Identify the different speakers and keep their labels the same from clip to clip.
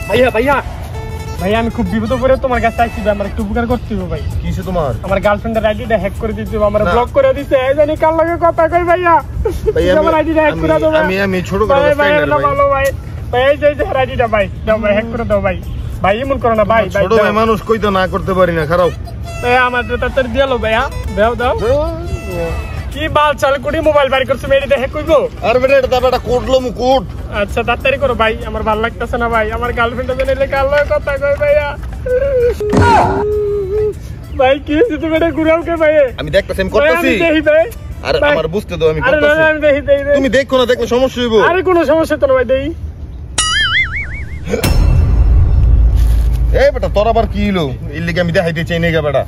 Speaker 1: ভাইয়া ভাইয়া ভাইয়া আমি খুব বিপদে পড়ে তোমার কাছে আইছি ভাই, আমার একটু উপকার করতে হবে ভাই।
Speaker 2: কিসে তোমার?
Speaker 1: আমার গার্লফ্রেন্ডের আইডিটা হ্যাক করে দিতে হবে, আমার ব্লক করে দিতে। এই জানি কার লাগে কথা কই ভাইয়া, আমার আইডিটা হ্যাক করে দাও।
Speaker 2: আমি ছোট করে ফ্রেন্ড ভাই।
Speaker 1: ভালো ভাই ভাই, এই যে আইডিটা ভাই দাও ভাই, হ্যাক করে দাও ভাই। ভাই এমন করো না ভাই,
Speaker 2: ছোট ভাই মানুষ কই তো না করতে পারি না, খারাপ।
Speaker 1: এই আমার তাড়াতাড়ি দিয়ালো ভাইয়া, দাও দাও। কি বাল চাল কুড়ি মোবাইল বাড়ি করছে, মেয়েটা হ্যাক কইবো?
Speaker 2: আর বেটা এটা বেটা কোডলো মু কোড।
Speaker 1: আচ্ছা তাড়াতাড়ি করো ভাই, আমার ভালো লাগতেছে না ভাই, আমার গার্লফ্রেন্ড জানিলে কার লাগে কথা কই ভাইয়া। ভাই কি হইছে, তুমি এটা ঘুরাও কে ভাই?
Speaker 2: আমি দেখতেছি, আমি করতেছি।
Speaker 1: দেখি ভাই,
Speaker 2: আরে আমার বুঝতে দাও, আমি করতেছি।
Speaker 1: আরে আমি দেখি দেই।
Speaker 2: তুমি দেখো না, দেখলে সমস্যা হইব।
Speaker 1: আরে কোনো সমস্যা তো না ভাই, দেই।
Speaker 2: এই বেটা তোর আবার কি হলো? এই লিগে আমি দেখাইতে চাই না বেটা।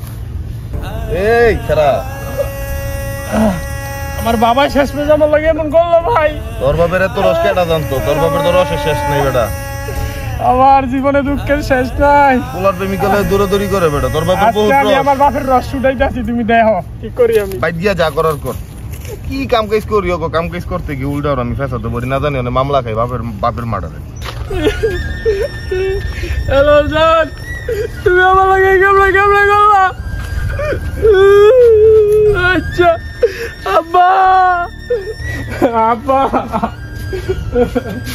Speaker 2: এই খারাপ,
Speaker 1: আমার বাবা শেষ পর্যন্ত আমার লাগে এমন করলো ভাই।
Speaker 2: তোর বাপের এত রস কেটা জানতো? তোর বাপের তো রসের শেষ নাই বেটা।
Speaker 1: আমার জীবনে দুঃখের শেষ নাই।
Speaker 2: পোলার প্রেমিকালে দৌড়াদৌড়ি করে বেটা, তোর বাপের বহুত
Speaker 1: আমি আমার বাপের রস ছুটাইতাছি, তুমি দেখো কি করি আমি।
Speaker 2: বাইট গিয়া যা করার কর। কি কাম কাজ করি ওগো, কাম কাজ করতে কি উল্টা আমি ফেসাতে পারি না, জানি না মামলা খাই বাপের মার্ডারে।
Speaker 1: হ্যালো জান, তুমি আমার লাগে কেমন করলা? আচ্ছা আব্বা আব্বা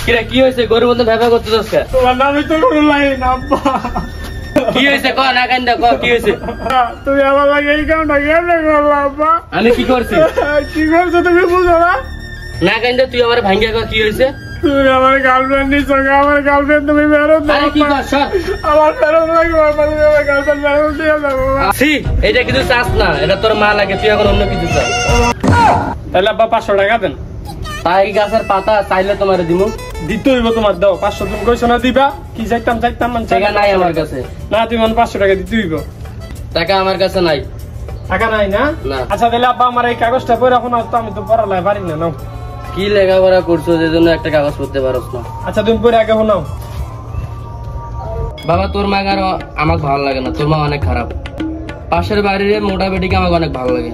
Speaker 3: কিরে কি হয়েছে? গরু বন্ধু ভেবে করতে যাচ্ছে,
Speaker 1: তোমার নামই তো কোনো লাইন। আব্বা
Speaker 3: কি হয়েছে? ক না কান্দা, ক কি হয়েছে?
Speaker 1: তুমি আমার লাগে এই কামটা কেমন করলা আব্বা?
Speaker 3: আমি কি করছি?
Speaker 1: কি করছো তুমি বুঝো না?
Speaker 3: না কান্দা, তুই আমার ভাঙ্গিয়া ক কি হয়েছে?
Speaker 1: তুমি আমার গার্লফ্রেন্ড নিছো, আমার গার্লফ্রেন্ড তুমি ফেরত দাও।
Speaker 3: আরে কি কর সর,
Speaker 1: আমার ফেরত লাগবে, আমার গার্লফ্রেন্ড ফেরত দিয়ে যাবো।
Speaker 3: সি এটা কিছু চাস না, এটা তোর মা লাগে, তুই এখন অন্য কিছু চাস।
Speaker 1: তাহলে আব্বা 500 টাকা দেন।
Speaker 3: তাই গাছের পাতা চাইলে তোমার দিমু,
Speaker 1: দিতে হইব তোমার, দাও 500। তুমি কইছো না দিবা, কি চাইতাম মানে
Speaker 3: টাকা নাই আমার কাছে।
Speaker 1: না তুমি 500 টাকা দিতে হইব।
Speaker 3: টাকা আমার কাছে নাই।
Speaker 1: টাকা নাই না? আচ্ছা তাহলে আব্বা আমার এই কাগজটা পড়ে রাখো না তো, আমি তো পড়ালাই পারি না। নাও।
Speaker 3: কি লেখাপড়া করছো যে জন্য একটা কাগজ পড়তে পারোস না?
Speaker 1: আচ্ছা তুমি পড়ে আগে শোনাও।
Speaker 3: বাবা তোর মা আর আমাকে ভালো লাগে না, তোর মা অনেক খারাপ। পাশের বাড়ির মোটা বেটিকে আমাকে অনেক ভালো লাগে।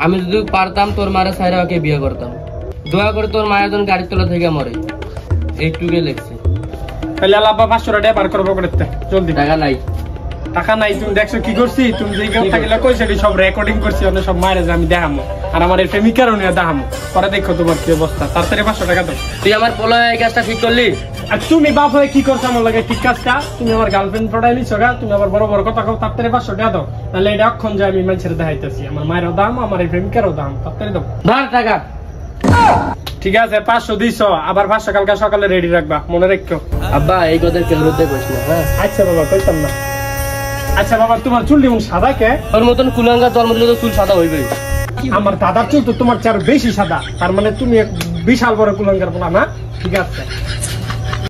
Speaker 3: আমি যদি পারতাম তোর মারে সাইরা ওকে বিয়ে করতাম। দোয়া করে তোর মায়ের জন্য গাড়ির তলা থেকে মরে। এইটুকুই লেখছে।
Speaker 1: তাহলে আব্বা 500 টাকা বার করবো করতে জলদি।
Speaker 3: টাকা নাই।
Speaker 1: টাকা নাই? তুমি দেখছো কি করছি? তুমি যে থাকিলে কইছো সব রেকর্ডিং করছি, অন্য সব মায়ের যে আমি দেখামো, আর আমার এই প্রেমিকারও নিয়ে দেখামো, পরে দেখো তোমার কি অবস্থা। তাড়াতাড়ি 500 টাকা দাও।
Speaker 3: তুই আমার পোলা এই কাজটা ঠিক করলি?
Speaker 1: আর তুমি বাপ হয়ে কি করছো আমার লাগে ঠিক কাজটা? তুমি আমার গার্লফ্রেন্ড পড়াই নিছো গা, তুমি আবার বড় বড় কথা কও। তাড়াতাড়ি 500 টাকা দাও, তাহলে এটা অক্ষণ যে আমি মানুষের দেখাইতেছি, আমার মায়েরও দাম, আমার এই প্রেমিকারও দাম। তাড়াতাড়ি দাও।
Speaker 3: ধর টাকা।
Speaker 1: ঠিক আছে 500 দিছো, আবার 500 কালকে সকালে রেডি রাখবা, মনে রাখো।
Speaker 3: আব্বা এই কথা কেউ রুদ্ধে কইস না, হ্যাঁ?
Speaker 1: আচ্ছা বাবা, কইতাম না। আচ্ছা বাবা, তোমার চুল যেমন সাদা কে?
Speaker 3: তোর মতন কুলাঙ্গা জন্ম দিলে তো চুল সাদা হইবেই।
Speaker 1: আমার দাদার চুল তো তোমার চেয়ে বেশি সাদা, তার মানে তুমি এক বিশাল বড় কুলাঙ্গার বলা না? ঠিক আছে।